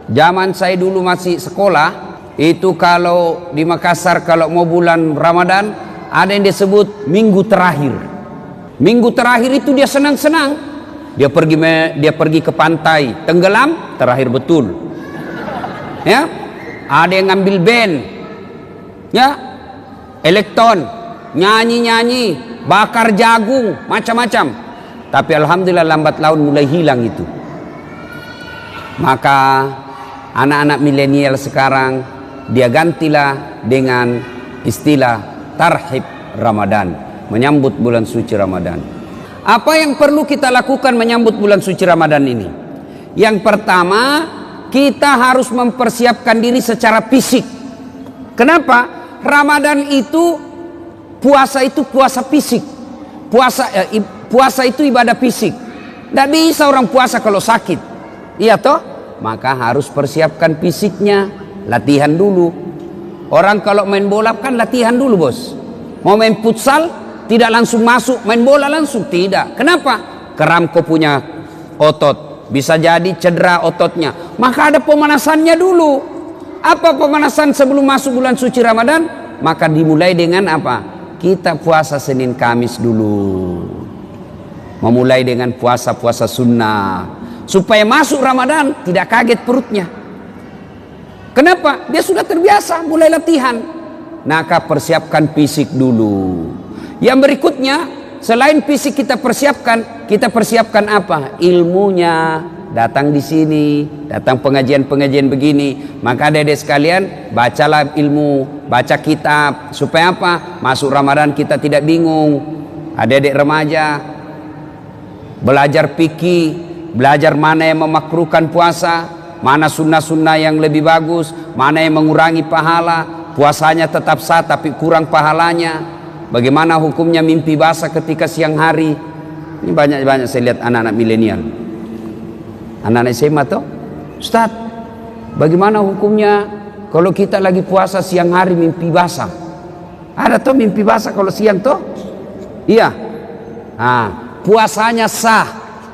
Zaman saya dulu masih sekolah, itu kalau di Makassar kalau mau bulan Ramadan ada yang disebut minggu terakhir. Minggu terakhir itu dia senang-senang. Dia pergi ke pantai, tenggelam, terakhir betul. Ya, ada yang ngambil band, ya, elektron, nyanyi-nyanyi, bakar jagung, macam-macam. Tapi alhamdulillah lambat laun mulai hilang itu. Maka anak-anak milenial sekarang dia gantilah dengan istilah tarhib Ramadan, menyambut bulan suci Ramadan. Apa yang perlu kita lakukan menyambut bulan suci Ramadan ini? Yang pertama, kita harus mempersiapkan diri secara fisik. Kenapa? Ramadan itu puasa fisik. Puasa itu ibadah fisik. Tidak bisa orang puasa kalau sakit. Iya toh? Maka harus persiapkan fisiknya, latihan dulu. Orang kalau main bola kan latihan dulu, bos. Mau main futsal tidak langsung masuk main bola langsung, tidak. Kenapa? Keram kau punya otot, bisa jadi cedera ototnya. Maka ada pemanasannya dulu. Apa pemanasan sebelum masuk bulan suci Ramadan? Maka dimulai dengan apa? Kita puasa Senin Kamis dulu. Memulai dengan puasa-puasa sunnah, supaya masuk Ramadan tidak kaget perutnya. Kenapa? Dia sudah terbiasa, mulai latihan. Maka persiapkan fisik dulu. Yang berikutnya, selain fisik kita persiapkan apa? Ilmunya. Datang di sini, datang pengajian-pengajian begini. Maka adik-adik sekalian, bacalah ilmu, baca kitab. Supaya apa? Masuk Ramadan kita tidak bingung. Adik-adik remaja, belajar fikih, belajar mana yang memakruhkan puasa, mana sunnah-sunnah yang lebih bagus, mana yang mengurangi pahala, puasanya tetap sah tapi kurang pahalanya. Bagaimana hukumnya mimpi basah ketika siang hari? Ini banyak saya lihat anak-anak milenial, anak-anak SMA tuh, Ustaz, bagaimana hukumnya kalau kita lagi puasa siang hari mimpi basah? Ada tuh mimpi basah kalau siang tuh? Iya. Nah, puasanya sah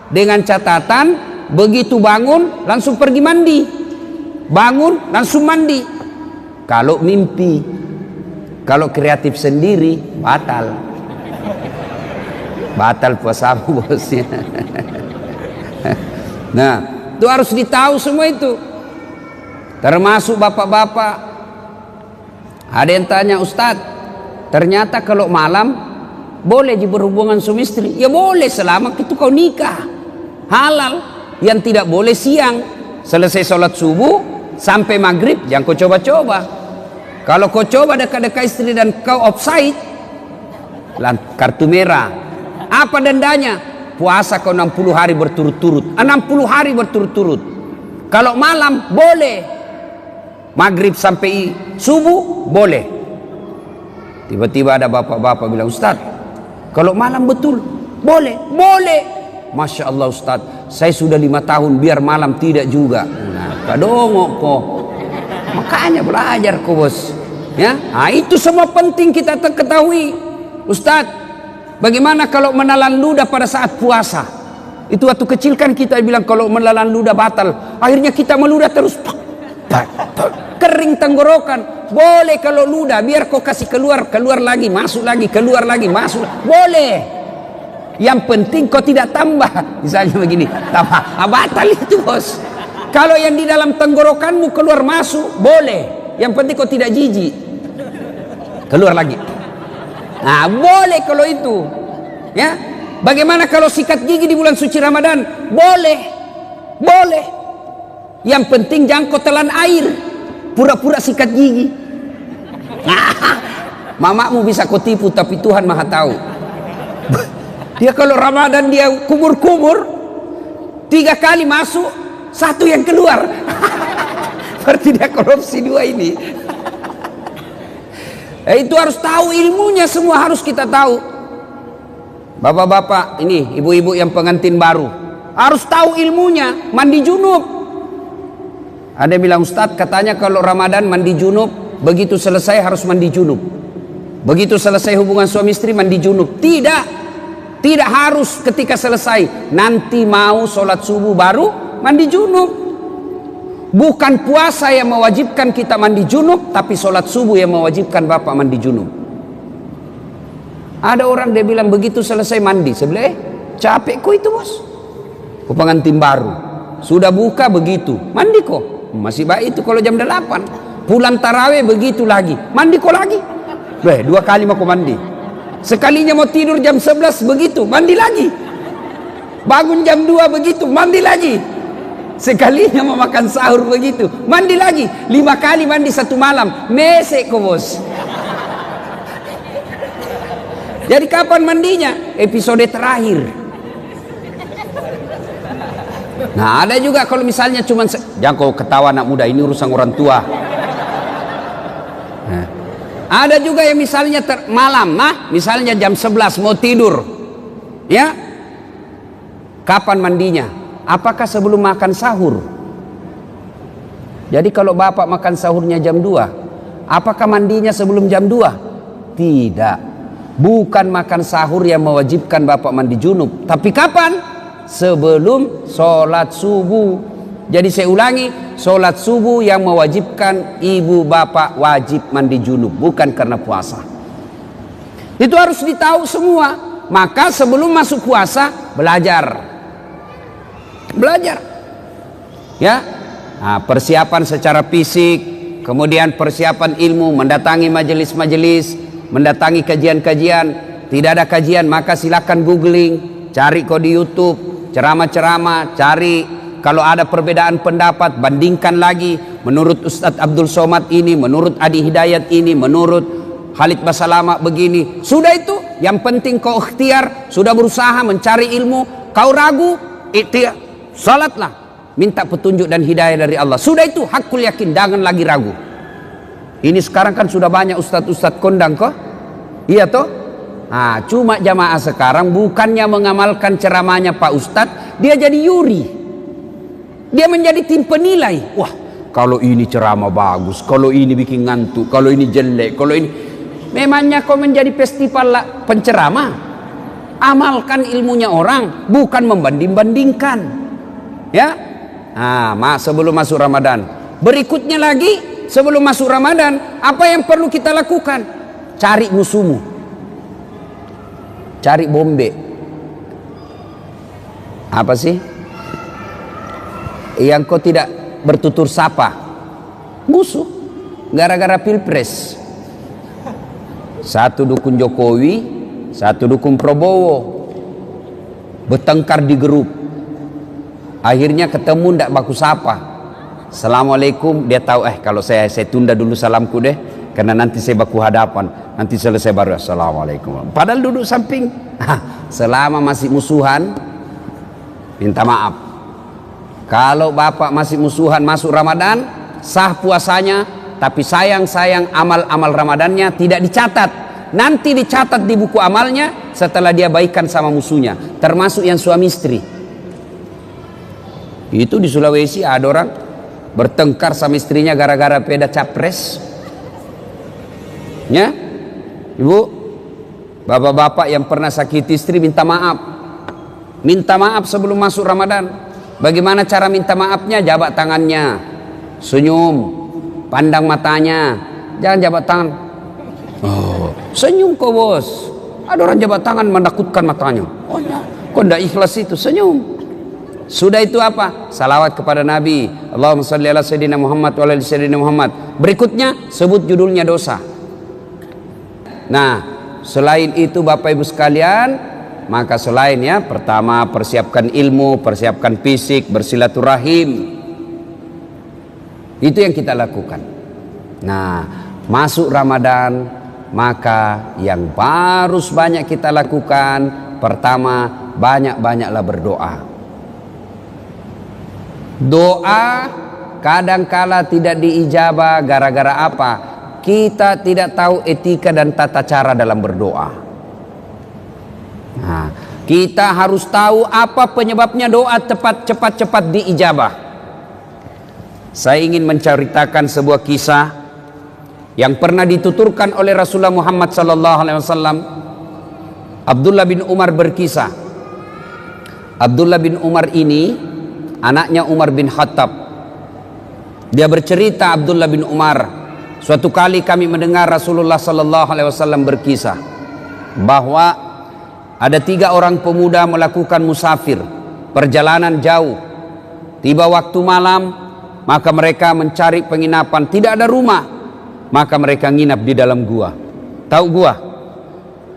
dengan catatan begitu bangun langsung pergi mandi, bangun langsung mandi. Kalau mimpi. Kalau kreatif sendiri batal puasamu, bosnya. Nah, itu harus ditahu semua itu. Termasuk bapak-bapak. Ada yang tanya, Ustadz, ternyata kalau malam boleh berhubungan suami istri. Ya boleh selama itu kau nikah, halal. Yang tidak boleh siang, selesai sholat subuh sampai maghrib jangan kau coba-coba. Kalau kau coba dekat-dekat istri dan kau offside, kartu merah. Apa dendanya? Puasa kau 60 hari berturut-turut. 60 hari berturut-turut. Kalau malam boleh, maghrib sampai subuh boleh. Tiba-tiba ada bapak-bapak bilang, Ustaz, kalau malam betul boleh? Boleh. Masya Allah Ustaz, saya sudah 5 tahun biar malam tidak juga. Nah, kadongok kok. Makanya belajar kok, bos. Ya, nah, itu semua penting kita ketahui. Ustaz, bagaimana kalau menelan ludah pada saat puasa? Itu waktu kecil kan kita bilang kalau menelan ludah batal. Akhirnya kita meludah terus. Kering tenggorokan. Boleh kalau ludah, biar kau kasih keluar lagi, masuk lagi, keluar lagi, masuk. Boleh. Yang penting kau tidak tambah. Misalnya begini, tambah. Batal itu, bos. Kalau yang di dalam tenggorokanmu keluar masuk, boleh. Yang penting kau tidak jijik. Keluar lagi. Nah, boleh kalau itu. Ya. Bagaimana kalau sikat gigi di bulan suci Ramadan? Boleh. Boleh. Yang penting jangan kau telan air. Pura-pura sikat gigi. Mamamu bisa kau tipu, tapi Tuhan Maha tahu. Dia kalau Ramadan dia kumur-kumur, 3 kali masuk, 1 yang keluar. Berarti dia korupsi 2 ini. Itu harus tahu ilmunya, semua harus kita tahu. Bapak-bapak ini, ibu-ibu yang pengantin baru, harus tahu ilmunya. Mandi junub. Ada yang bilang, Ustadz, katanya kalau Ramadan mandi junub, begitu selesai harus mandi junub. Begitu selesai hubungan suami istri mandi junub. Tidak. Tidak harus ketika selesai. Nanti mau sholat subuh baru mandi junub. Bukan puasa yang mewajibkan kita mandi junub, tapi sholat subuh yang mewajibkan bapak mandi junub. Ada orang dia bilang begitu selesai mandi, saya bilang capek kok itu bos, kok pengantin baru sudah buka begitu mandi kok masih baik itu. Kalau jam 8 pulang taraweh begitu lagi mandi kok lagi. 2 kali mau mandi, sekalinya mau tidur jam 11 begitu mandi lagi, bangun jam 2 begitu mandi lagi, sekalinya mau makan sahur begitu mandi lagi. 5 kali mandi satu malam, mesek kok bos. Jadi kapan mandinya? Episode terakhir. Nah ada juga kalau misalnya cuman jangan kau ketawa anak muda, ini urusan orang tua. Nah, ada juga yang misalnya malam, misalnya jam 11 mau tidur, ya. Kapan mandinya? Apakah sebelum makan sahur? Jadi kalau bapak makan sahurnya jam 2, apakah mandinya sebelum jam 2? Tidak. Bukan makan sahur yang mewajibkan bapak mandi junub, tapi kapan? Sebelum sholat subuh. Jadi saya ulangi, sholat subuh yang mewajibkan ibu bapak wajib mandi junub, bukan karena puasa. Itu harus ditahu semua. Maka sebelum masuk puasa belajar, ya. Nah, persiapan secara fisik, kemudian persiapan ilmu, mendatangi majelis-majelis, mendatangi kajian-kajian. Tidak ada kajian maka silakan googling, cari kok di YouTube ceramah-ceramah, cari kalau ada perbedaan pendapat bandingkan lagi, menurut Ustadz Abdul Somad ini, menurut Adi Hidayat ini, menurut Khalid Basalama begini. Sudah itu, yang penting kau ikhtiar, sudah berusaha mencari ilmu, kau ragu, ikhtiar, salatlah, minta petunjuk dan hidayah dari Allah. Sudah itu hakul yakin, jangan lagi ragu. Ini sekarang kan sudah banyak ustadz-ustadz kondang kok, iya toh? Nah, cuma jamaah sekarang bukannya mengamalkan ceramahnya Pak Ustadz, dia jadi yuri, dia menjadi tim penilai. Wah, kalau ini ceramah bagus, kalau ini bikin ngantuk, kalau ini jelek, kalau ini. Memangnya kau menjadi festival penceramah? Amalkan ilmunya orang, bukan membanding-bandingkan, ya. Nah, sebelum masuk Ramadan, berikutnya lagi sebelum masuk Ramadan, apa yang perlu kita lakukan? Cari musuhmu. Cari bombe. Apa sih? Yang kau tidak bertutur sapa. Musuh. Gara-gara pilpres. Satu dukung Jokowi, satu dukung Prabowo. Bertengkar di grup. Akhirnya ketemu ndak baku sapa. Assalamualaikum, dia tahu kalau saya tunda dulu salamku deh, karena nanti saya baku hadapan, nanti selesai baru assalamualaikum. Padahal duduk samping. Selama masih musuhan, minta maaf. Kalau bapak masih musuhan masuk Ramadan, sah puasanya, tapi sayang amal-amal Ramadannya tidak dicatat. Nanti dicatat di buku amalnya setelah dia baikan sama musuhnya, termasuk yang suami istri. Itu di Sulawesi ada orang bertengkar sama istrinya gara-gara beda capres. Ya, ibu, bapak-bapak yang pernah sakiti istri minta maaf. Minta maaf sebelum masuk Ramadan. Bagaimana cara minta maafnya? Jabat tangannya, senyum, pandang matanya, jangan jabat tangan. Oh, senyum kok bos. Ada orang jabat tangan menakutkan matanya. Oh ya, kok tidak ikhlas itu, senyum. Sudah itu apa? Salawat kepada Nabi. Allahumma shalli ala sayyidina Muhammad wa ala sayyidina Muhammad. Berikutnya sebut judulnya dosa. Nah, selain itu Bapak Ibu sekalian, maka selain ya, pertama persiapkan ilmu, persiapkan fisik, bersilaturahim. Itu yang kita lakukan. Nah, masuk Ramadan, maka yang harus banyak kita lakukan, pertama banyak-banyaklah berdoa. Doa kadangkala tidak diijabah gara-gara apa? Kita tidak tahu etika dan tata cara dalam berdoa. Nah, kita harus tahu apa penyebabnya doa cepat diijabah. Saya ingin menceritakan sebuah kisah yang pernah dituturkan oleh Rasulullah Muhammad SAW. Abdullah bin Umar berkisah. Abdullah bin Umar ini anaknya Umar bin Khattab. Dia bercerita, Abdullah bin Umar, suatu kali kami mendengar Rasulullah sallallahu alaihi wasallam berkisah bahwa ada 3 orang pemuda melakukan musafir, perjalanan jauh. Tiba waktu malam, maka mereka mencari penginapan, tidak ada rumah, maka mereka nginap di dalam gua. Tahu gua?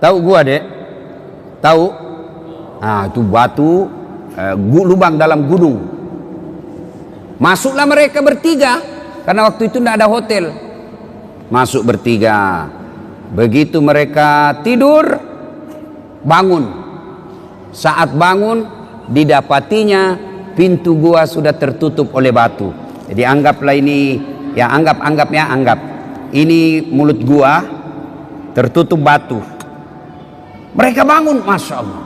Tahu gua, Dek? Tahu? Nah, itu batu lubang dalam gunung. Masuklah mereka bertiga, karena waktu itu tidak ada hotel. Masuk bertiga. Begitu mereka tidur, bangun. Saat bangun, didapatinya pintu gua sudah tertutup oleh batu. Jadi anggaplah ini, ya anggap ini mulut gua tertutup batu. Mereka bangun, masya Allah.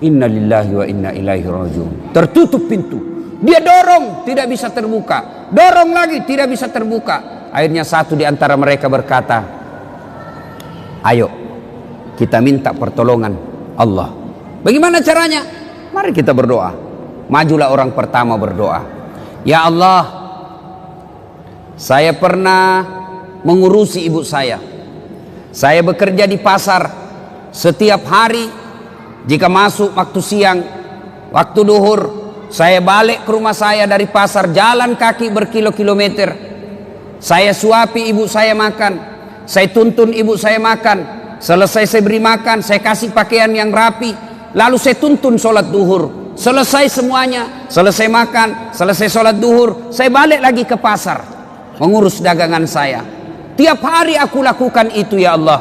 Inna lillahi wa inna ilaihi rajiun. Tertutup pintu. Dia dorong, tidak bisa terbuka. Dorong lagi, tidak bisa terbuka. Akhirnya satu di antara mereka berkata, ayo kita minta pertolongan Allah. Bagaimana caranya? Mari kita berdoa. Majulah orang pertama berdoa. Ya Allah, saya pernah mengurusi ibu saya. Saya bekerja di pasar. Setiap hari, jika masuk waktu siang, waktu duhur, saya balik ke rumah saya dari pasar, jalan kaki berkilo-kilometer. Saya suapi ibu saya makan, saya tuntun ibu saya makan. Selesai saya beri makan, saya kasih pakaian yang rapi, lalu saya tuntun sholat duhur. Selesai semuanya, selesai makan, selesai sholat duhur, saya balik lagi ke pasar mengurus dagangan saya. Tiap hari aku lakukan itu, ya Allah.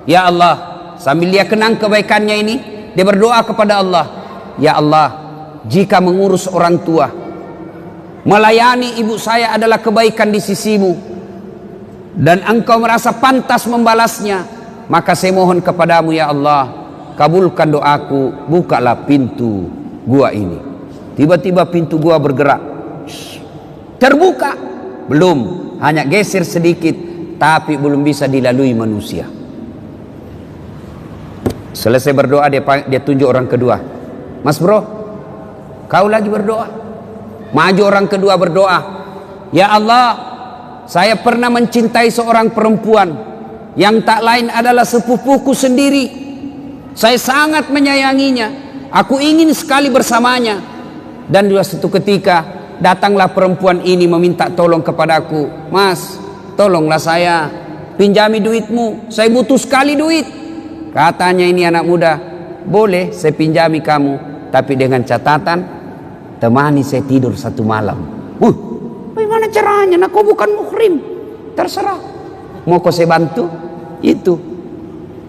Ya Allah, sambil dia kenang kebaikannya ini, dia berdoa kepada Allah. Ya Allah, jika mengurus orang tua, melayani ibu saya adalah kebaikan di sisimu, dan engkau merasa pantas membalasnya, maka saya mohon kepadamu ya Allah, kabulkan doaku, bukalah pintu gua ini. Tiba-tiba pintu gua bergerak, terbuka. Belum, hanya geser sedikit, tapi belum bisa dilalui manusia. Selesai berdoa, dia tunjuk orang kedua. Mas bro, kau lagi berdoa. Maju orang kedua berdoa. Ya Allah, saya pernah mencintai seorang perempuan yang tak lain adalah sepupuku sendiri. Saya sangat menyayanginya. Aku ingin sekali bersamanya. Dan di suatu ketika datanglah perempuan ini meminta tolong kepadaku. Mas, tolonglah saya, pinjami duitmu. Saya butuh sekali duit. Katanya ini anak muda, boleh saya pinjami kamu, tapi dengan catatan temani saya tidur 1 malam. Bagaimana caranya? Nah, kau bukan muhrim. Terserah. Mau kau saya bantu? Itu.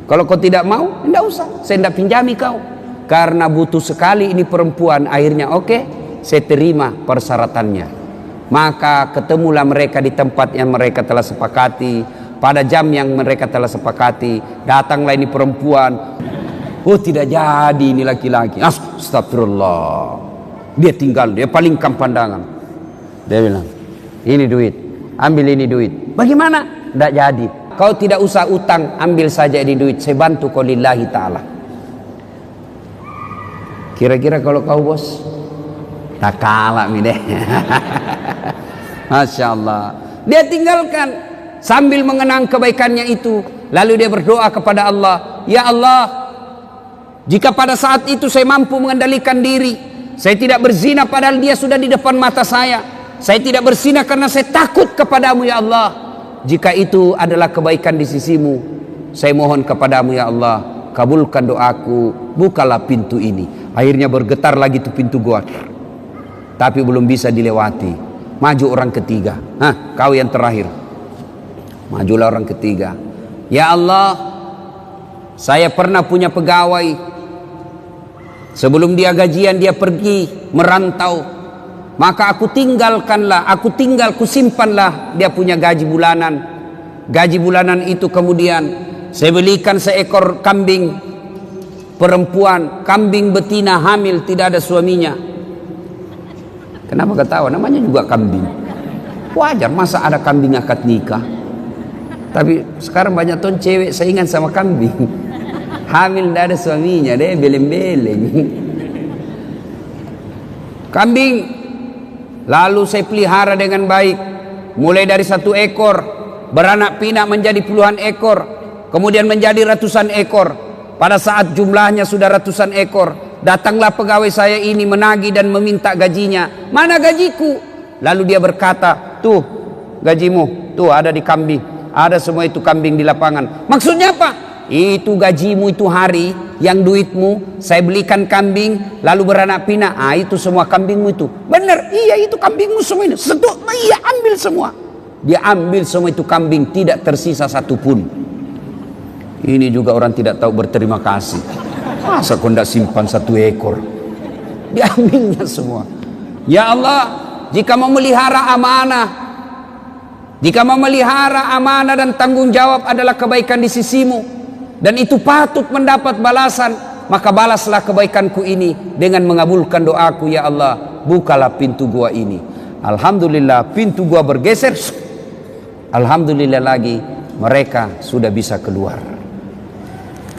Kalau kau tidak mau, tidak usah. Saya tidak pinjami kau. Karena butuh sekali ini perempuan. Akhirnya oke, saya terima persyaratannya. Maka ketemulah mereka di tempat yang mereka telah sepakati. Pada jam yang mereka telah sepakati, datanglah ini perempuan. Oh, tidak jadi ini laki-laki. Astagfirullah. Dia tinggal, dia palingkan pandangan. Dia bilang, ini duit, ambil ini duit. Bagaimana? Tidak jadi. Kau tidak usah utang, ambil saja ini duit. Saya bantu kau lillahi ta'ala. Kira-kira kalau kau bos, tak kalah deh. Masya Allah. Dia tinggalkan sambil mengenang kebaikannya itu. Lalu dia berdoa kepada Allah. Ya Allah, jika pada saat itu saya mampu mengendalikan diri, saya tidak berzina padahal dia sudah di depan mata saya. Saya tidak berzina karena saya takut kepadamu ya Allah. Jika itu adalah kebaikan di sisimu, saya mohon kepadamu ya Allah, kabulkan doaku, bukalah pintu ini. Akhirnya bergetar lagi tuh pintu gua, tapi belum bisa dilewati. Maju orang ketiga. Kau yang terakhir. Majulah orang ketiga. Ya Allah, saya pernah punya pegawai. Sebelum dia gajian, dia pergi merantau. Maka aku simpanlah dia punya gaji bulanan. Gaji bulanan itu kemudian saya belikan seekor kambing perempuan, kambing betina hamil, tidak ada suaminya. Kenapa ketawa? Namanya juga kambing. Wajar, masa ada kambing akad nikah? Tapi sekarang banyak tuh cewek saingan sama kambing. Hamil tidak ada suaminya, deh beleng-beleng. Kambing Lalu saya pelihara dengan baik, mulai dari 1 ekor, beranak pinak menjadi puluhan ekor, kemudian menjadi ratusan ekor. Pada saat jumlahnya sudah ratusan ekor, datanglah pegawai saya ini menagih dan meminta gajinya. Mana gajiku? Lalu dia berkata, tuh gajimu, tuh ada di kambing, ada semua itu kambing di lapangan. Maksudnya apa? Itu gajimu itu hari yang duitmu saya belikan kambing lalu beranak pinak. Itu semua kambingmu itu. Benar, iya itu kambingmu semua ini. Iya ambil semua. Dia ambil semua itu kambing, tidak tersisa satupun. Ini juga orang tidak tahu berterima kasih. Masa kau tidak simpan 1 ekor? Diambilnya semua. Ya Allah, jika mau melihara amanah, jika mau melihara amanah dan tanggung jawab adalah kebaikan di sisimu, dan itu patut mendapat balasan, maka balaslah kebaikanku ini dengan mengabulkan doaku. Ya Allah, bukalah pintu gua ini. Alhamdulillah pintu gua bergeser. Alhamdulillah lagi mereka sudah bisa keluar.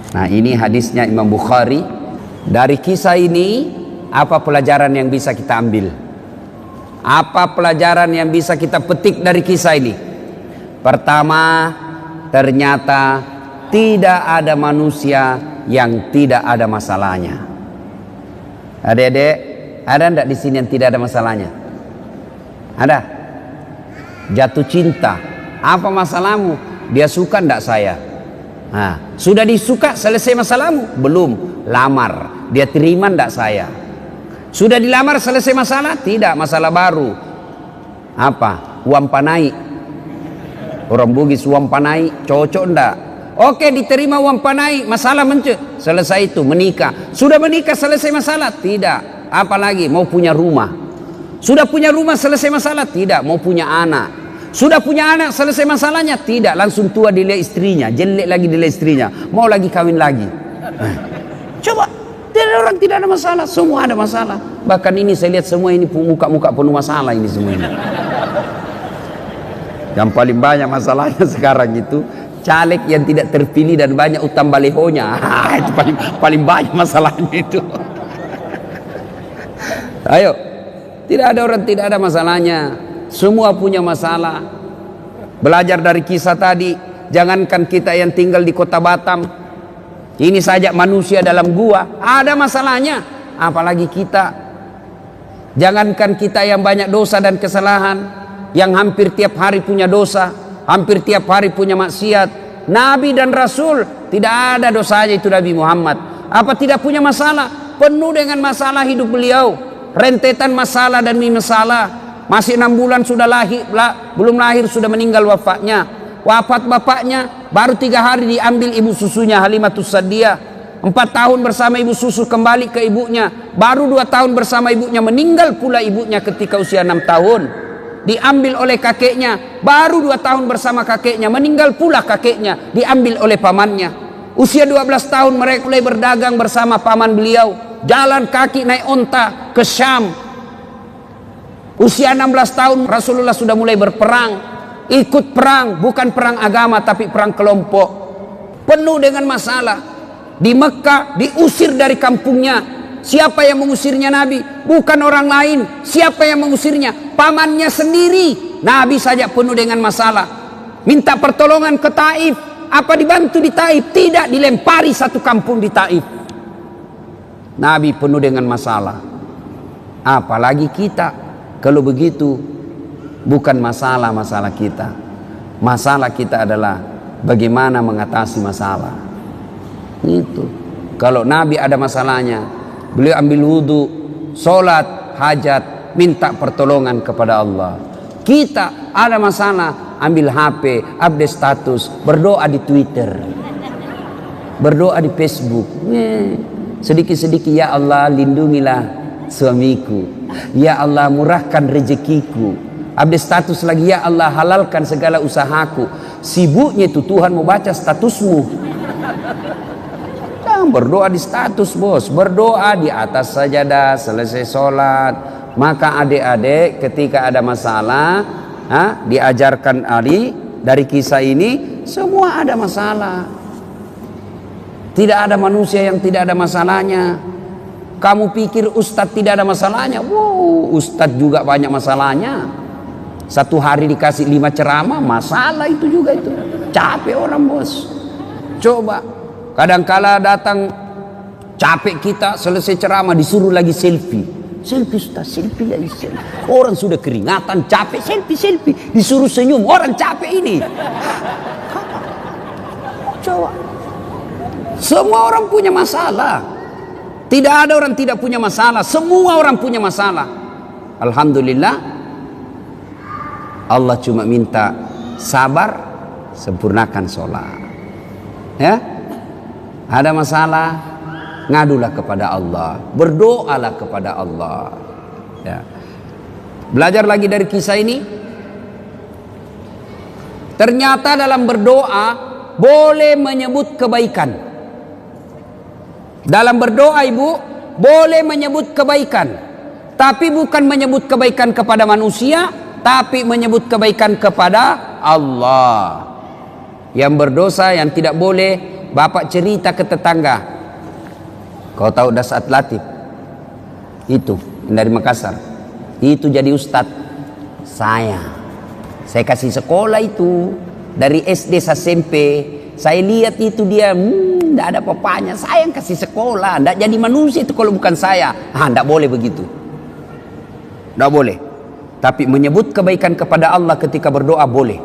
Nah, ini hadisnya Imam Bukhari. Dari kisah ini apa pelajaran yang bisa kita ambil? Apa pelajaran yang bisa kita petik dari kisah ini? Pertama, ternyata tidak ada manusia yang tidak ada masalahnya. Adik-adik, ada enggak di sini yang tidak ada masalahnya? Ada? Jatuh cinta, apa masalahmu? Dia suka enggak saya? Nah, sudah disuka, selesai masalahmu? Belum. Lamar, dia terima enggak saya? Sudah dilamar, selesai masalah? Tidak, masalah baru. Apa? Uang panai. Orang Bugis uang panai, cocok enggak? Oke, diterima uang panai, masalah selesai itu, menikah. Sudah menikah, selesai masalah? Tidak. Apalagi mau punya rumah. Sudah punya rumah, selesai masalah? Tidak. Mau punya anak. Sudah punya anak, selesai masalahnya? Tidak. Langsung tua dilihat istrinya, jelek lagi dilihat istrinya, mau lagi kawin lagi. Coba, tidak orang tidak ada masalah, semua ada masalah. Bahkan ini saya lihat semua ini muka-muka penuh masalah ini semua ini. Yang paling banyak masalahnya sekarang itu caleg yang tidak terpilih dan banyak utang balehonya. Itu paling banyak masalahnya itu. Ayo, tidak ada orang tidak ada masalahnya. Semua punya masalah. Belajar dari kisah tadi. Jangankan kita yang tinggal di kota Batam, ini saja manusia dalam gua ada masalahnya, apalagi kita. Jangankan kita yang banyak dosa dan kesalahan, yang hampir tiap hari punya dosa, hampir tiap hari punya maksiat. Nabi dan Rasul tidak ada dosanya itu Nabi Muhammad. Apa tidak punya masalah? Penuh dengan masalah hidup beliau. Rentetan masalah dan masalah. Masih 6 bulan sudah lahir, belum lahir sudah meninggal wafatnya. Wafat bapaknya baru 3 hari diambil ibu susunya Halimatus Sa'diyah. 4 tahun bersama ibu susu kembali ke ibunya. Baru 2 tahun bersama ibunya meninggal pula ibunya ketika usia 6 tahun. Diambil oleh kakeknya, baru 2 tahun bersama kakeknya, meninggal pula kakeknya, diambil oleh pamannya. Usia 12 tahun mereka mulai berdagang bersama paman beliau, jalan kaki naik onta ke Syam. Usia 16 tahun Rasulullah sudah mulai berperang, ikut perang, bukan perang agama tapi perang kelompok. Penuh dengan masalah. Di Mekah diusir dari kampungnya. Siapa yang mengusirnya Nabi? Bukan orang lain. Siapa yang mengusirnya? Pamannya sendiri. Nabi saja penuh dengan masalah. Minta pertolongan ke Taif. Apa dibantu di Taif? Tidak, dilempari satu kampung di Taif. Nabi penuh dengan masalah. Apalagi kita. Kalau begitu, bukan masalah kita. Masalah kita adalah bagaimana mengatasi masalah. Itu. Kalau Nabi ada masalahnya, beliau ambil wudhu, sholat, hajat, minta pertolongan kepada Allah. Kita ada masalah, ambil HP, update status, berdoa di Twitter, berdoa di Facebook. Sedikit-sedikit, ya Allah lindungilah suamiku, ya Allah murahkan rezekiku. Update status lagi, ya Allah halalkan segala usahaku. Sibuknya itu Tuhan mau baca statusmu. Berdoa di status bos, berdoa di atas sajadah selesai sholat. Maka adik-adik ketika ada masalah, diajarkan Ali dari kisah ini, semua ada masalah. Tidak ada manusia yang tidak ada masalahnya. Kamu pikir ustadz tidak ada masalahnya? Wow, ustadz juga banyak masalahnya. Satu hari dikasih 5 ceramah, masalah itu juga itu. Capek orang bos. Coba, kadangkala datang capek kita, selesai ceramah disuruh lagi selfie. Selfie ustaz, selfie lagi selfie. Orang sudah keringatan, capek, selfie. Disuruh senyum, orang capek ini. Coba. Semua orang punya masalah. Tidak ada orang tidak punya masalah. Semua orang punya masalah. Alhamdulillah, Allah cuma minta sabar, sempurnakan sholat. Ya, ada masalah, ngadulah kepada Allah, berdoalah kepada Allah. Ya. Belajar lagi dari kisah ini. Ternyata dalam berdoa boleh menyebut kebaikan. Dalam berdoa ibu boleh menyebut kebaikan, tapi bukan menyebut kebaikan kepada manusia, tapi menyebut kebaikan kepada Allah. Yang berdosa yang tidak boleh, bapak cerita ke tetangga, kau tahu Dasat Latif itu dari Makassar, itu jadi ustadz. Saya kasih sekolah itu dari SD SMP. Saya lihat itu dia tidak ada papanya. Saya yang kasih sekolah, tidak jadi manusia itu kalau bukan saya. Tidak boleh begitu, tidak boleh. Tapi menyebut kebaikan kepada Allah ketika berdoa boleh.